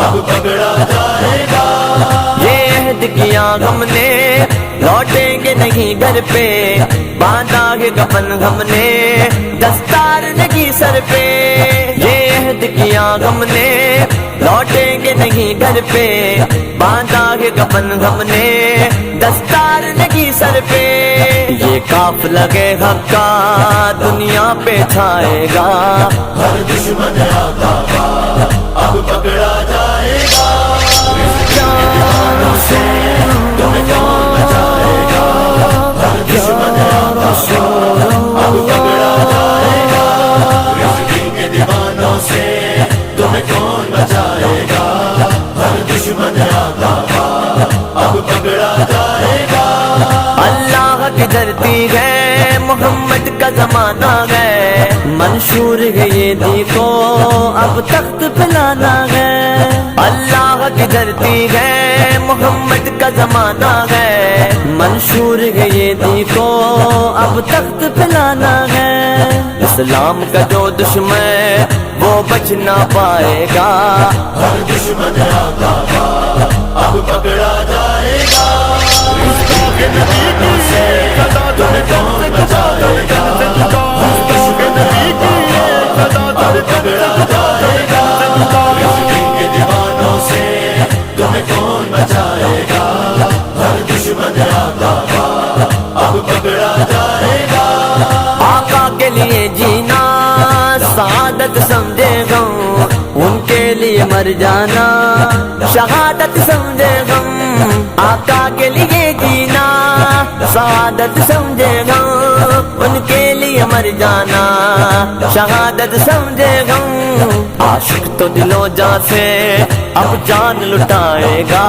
اب پکڑا جائے گا. یہ عہد کیا ہم نے لوٹیں گے نہیں گھر پہ، باندھا ہے کفن ہم نے دستار لگی سر پہ. یہ عہد کیا ہم نے لوٹیں گے نہیں گھر پہ، باندھا ہے کفن ہم نے دستار لگی سر پہ. یہ قافلہ حق کا دنیا پہ چھائے گا، ہر دشمن آقا کا اب پکڑا جائے گا. دیوانوں سے تمہیں کون بچائے گا؟ ہر دشمن آقا کا اب پکڑا جائے گا. رزق کے دیوانوں سے تمہیں کون بچائے گا؟ ہر دشمن آقا کا اب پکڑا جائے گا. اللہ کی دھرتی ہے، محمد کا زمانہ ہے، منشور ہے یہ دیکھو اب تخت پلانا ہے. اللہ کی دھرتی ہے، محمد کا زمانہ ہے، منشور ہے یہ دیکھو اب تخت پلانا ہے. اسلام کا جو دشمن وہ بچ نہ پائے گا، ہر دشمن آقا کا اب پکڑا جائے گا. رزق کے دیوانوں سے تمہیں کون بچائے گا؟ ہر دشمن آقا کا اب پکڑا جائے گا. رزق کے دیوانوں سے تمہیں کون بچائے گا؟ ہر دشمن آقا کا اب پکڑا جائے گا. آقا کے لیے جینا سعادت سمجھے غم، ان کے لیے مر جانا شہادت سمجھے غم. آقا کے لیے جینا سعادت سمجھے غم، ان کے لیے مر جانا شہادت سمجھے غم. عاشق تو دل و جان سے اب جان لٹائے گا،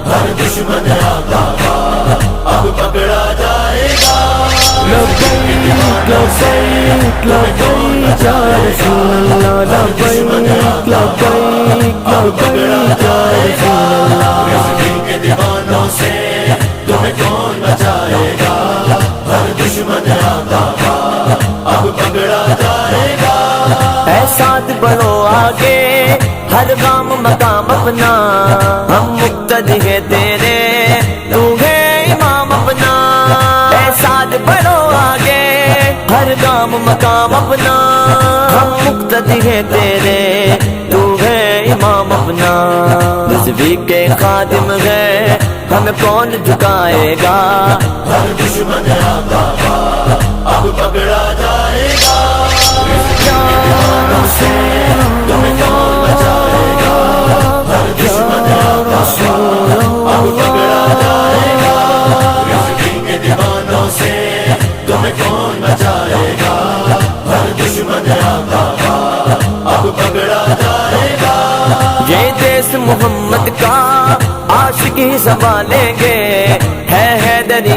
ہر دشمن آقا کا اب پکڑا جائے گا. لبیک لبیک لبیک یا رسول اللہ، لبیک لبیک لبیک یا رسول اللہ. رزق کے دیوانوں سے تمہیں کون بچائے گا؟ ہر دشمن آقا کا اب پکڑا جائے گا. اے ساتھ بڑھو آگے ہر گام مقام اپنا، ہم مقتدی ہے تیرے تو ہے امام اپنا. اے ساتھ بڑھو آگے ہر گام مقام اپنا، ہم مقتدی ہے تیرے تو ہے امام اپنا. رضوی کے خادم ہے ہمیں کون جھکائے گا، ہر دشمن آقا کا اب پکڑا جائے گا. رزق کے دیوانوں سے تمہیں کون بچائے گا؟ ہر دشمن آقا کا اب پکڑا جائے گا. رزق کے دیوانوں سے تمہیں کون بچائے گا؟ ہر دشمن آقا کا اب پکڑا جائے گا. یہ دیس محمد کا عاشق ہی سنبھالیں گے، ہے حیدری